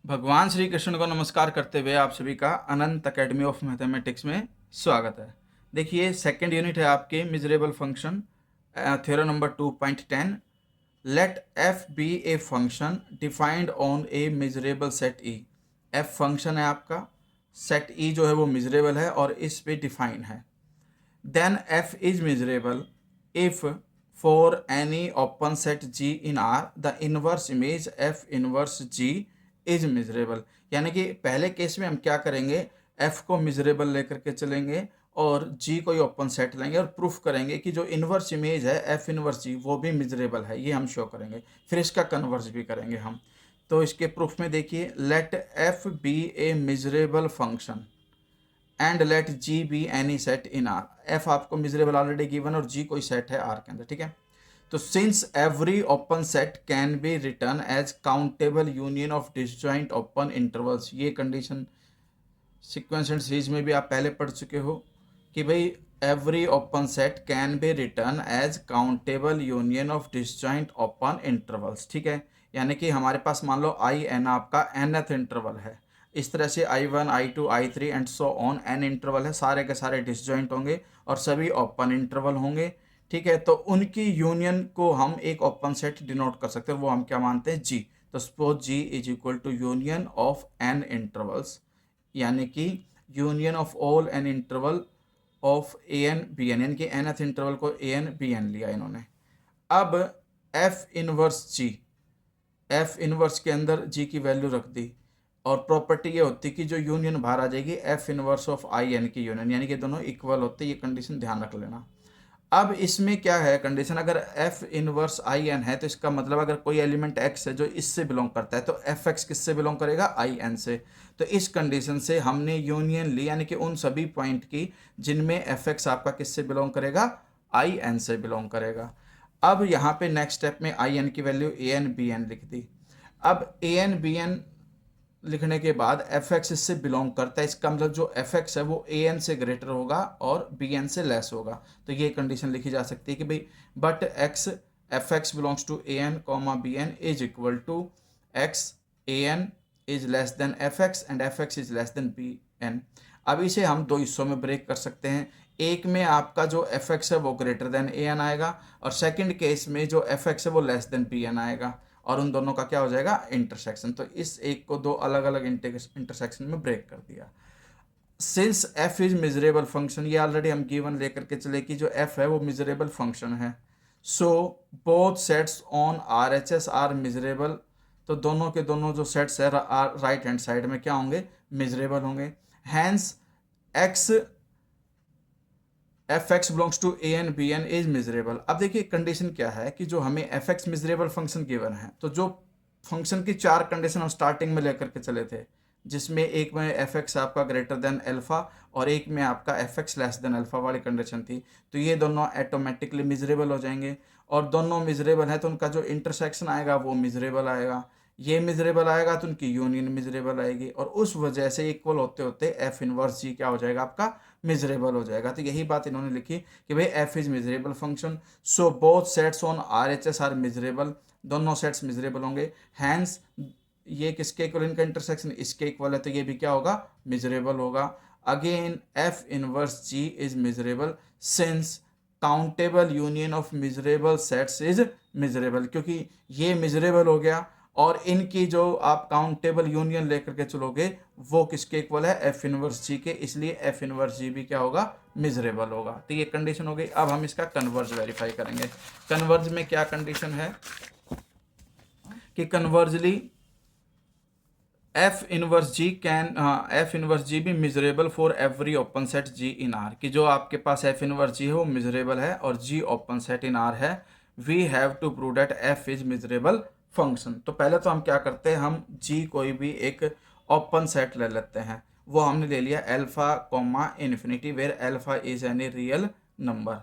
भगवान श्री कृष्ण को नमस्कार करते हुए आप सभी का अनंत अकेडमी ऑफ मैथमेटिक्स में स्वागत है। देखिए सेकंड यूनिट है आपके measurable function, theorem number 2.10। Let F be a function defined on a measurable set E. F function है आपका, सेट ई जो है वो मिजरेबल है और इस पे डिफाइन है। Then F is measurable if for any open set ji in R the inverse image F inverse ji is measurable. यानी कि पहले केस में हम क्या करेंगे, एफ को मिजरेबल लेकर के चलेंगे और जी कोई ओपन सेट लेंगे और प्रूफ करेंगे कि जो इनवर्स इमेज है एफ इनवर्स जी वो भी मिजरेबल है, ये हम शो करेंगे। फिर इसका कन्वर्स भी करेंगे हम। तो इसके प्रूफ में देखिए, let F be a measurable function and let G be any set in R. F आपको मिजरेबल ऑलरेडी गिवन और जी कोई सेट है आर के अंदर, ठीक है। तो since every open set can be written as countable union of disjoint open intervals, ये कंडीशन सीक्वेंस एंड सीरीज में भी आप पहले पढ़ चुके हो कि भाई every open set can be written as countable union of disjoint open intervals, ठीक है। यानी कि हमारे पास मान लो आई एन आपका nth इंटरवल है, इस तरह से I1 I2 I3 and so on n interval है, सारे के सारे डिसजॉइंट होंगे और सभी ओपन इंटरवल होंगे, ठीक है। तो उनकी यूनियन को हम एक ओपन सेट डिनोट कर सकते हैं, वो हम क्या मानते हैं, जी। तो suppose G is equal to union of n intervals, यानी कि union of all n interval of A N B N, यानी कि nth इंटरवल को ए एन बी एन लिया इन्होंने। अब एफ इनवर्स जी, एफ इनवर्स के अंदर जी की वैल्यू रख दी और प्रॉपर्टी ये होती कि जो यूनियन बाहर आ जाएगी F inverse of I N की यूनियन, यानी कि दोनों इक्वल होते, ये कंडीशन ध्यान रख लेना। अब इसमें क्या है कंडीशन, अगर एफ इनवर्स आई एन है तो इसका मतलब अगर कोई एलिमेंट एक्स है जो इससे बिलोंग करता है तो एफ एक्स किससे बिलोंग करेगा, आई एन से। तो इस कंडीशन से हमने यूनियन ली, यानी कि उन सभी पॉइंट की जिनमें एफ एक्स आपका किससे बिलोंग करेगा, आई एन से बिलोंग करेगा। अब यहाँ पे नेक्स्ट स्टेप में आई एन की value A N B N लिख दी। अब ए एन बी एन लिखने के बाद एफ एक्स इससे बिलोंग करता है, इसका मतलब जो एफ एक्स है वो ए एन से ग्रेटर होगा और बी एन से लेस होगा। तो ये कंडीशन लिखी जा सकती है कि भाई but x f x belongs to a n comma b n is equal to x a n is less than f x and f x is less than b n. अब इसे हम दो हिस्सों में ब्रेक कर सकते हैं, एक में आपका जो एफ एक्स है वो ग्रेटर देन ए एन आएगा और सेकेंड केस में जो एफ एक्स है वो लेस देन बी एन आएगा और उन दोनों का क्या हो जाएगा, इंटरसेक्शन। तो इस एक को दो अलग अलग इंटरसेक्शन में ब्रेक कर दिया। Since F is measurable function, ये ऑलरेडी हम गिवन लेकर के चले कि जो एफ है वो मिजरेबल फंक्शन है। So both sets on R H S R miserable, तो दोनों के दोनों जो सेट्स है राइट हैंड साइड में क्या होंगे, मिजरेबल होंगे। Hence x f x belongs to a N B n is measurable. अब देखिए कंडीशन क्या है कि जो हमें f x measurable function given है, तो जो फंक्शन की चार कंडीशन हम स्टार्टिंग में लेकर के चले थे, जिसमें एक में एफ एक्स आपका ग्रेटर देन अल्फा और एक में आपका F x less than alpha वाली कंडीशन थी, तो ये दोनों ऑटोमेटिकली मिजरेबल हो जाएंगे और दोनों मिजरेबल है तो उनका जो इंटरसेक्शन आएगा वो मिजरेबल आएगा। ये मिजरेबल आएगा तो उनकी यूनियन मिजरेबल आएगी और उस वजह से इक्वल होते होते एफ इनवर्स जी क्या हो जाएगा, आपका मिजरेबल हो जाएगा। तो यही बात इन्होंने लिखी कि भाई F is measurable function, so both sets on R H S R miserable, दोनों सेट्स मिजरेबल होंगे। हैंस ये किसके इक्वल, इनका इंटरसेक्शन इसके इक्वल है तो ये भी क्या होगा, मिजरेबल होगा। Again f inverse ji is measurable since countable union of measurable sets is measurable, क्योंकि ये मिजरेबल हो गया और इनकी जो आप काउंटेबल यूनियन लेकर के चलोगे वो किसके इक्वल है, एफ इनवर्स जी के, इसलिए एफ इनवर्स जी भी क्या होगा, मिजरेबल होगा। तो ये कंडीशन हो गई। अब हम इसका कन्वर्ज वेरीफाई करेंगे। कन्वर्ज में क्या कंडीशन है कि conversely f inverse g can, f inverse g भी measurable for every open set ji in R, कि जो आपके पास एफ इनवर्स जी है वो मिजरेबल है और g open set in R है। We have to prove that f is measurable function. तो पहले तो हम क्या करते हैं, हम जी कोई भी एक ओपन सेट ले लेते हैं, वो हमने ले लिया alpha comma infinity where alpha is any real number.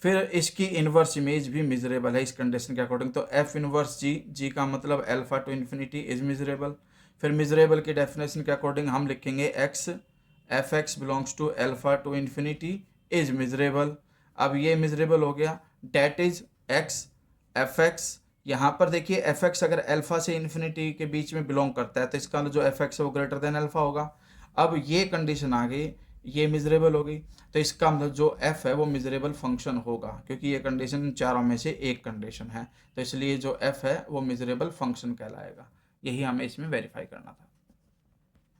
फिर इसकी इनवर्स इमेज भी मिजरेबल है इस कंडीशन के अकॉर्डिंग, तो एफ इनवर्स जी, जी का मतलब alpha to infinity is measurable. फिर मिजरेबल की डेफिनेशन के अकॉर्डिंग हम लिखेंगे x f x belongs to alpha to infinity is measurable. अब ये मिजरेबल हो गया, that is x f x, यहाँ पर देखिए एफ एक्स अगर अल्फा से इन्फिनिटी के बीच में बिलोंग करता है तो इसका जो एफ एक्स है वो ग्रेटर देन अल्फा होगा। अब ये कंडीशन आ गई, ये मिजरेबल हो गई, तो इसका मतलब जो एफ है वो मिजरेबल फंक्शन होगा, क्योंकि ये कंडीशन चारों में से एक कंडीशन है, तो इसलिए जो एफ है वो मिजरेबल फंक्शन कहलाएगा। यही हमें इसमें वेरीफाई करना था।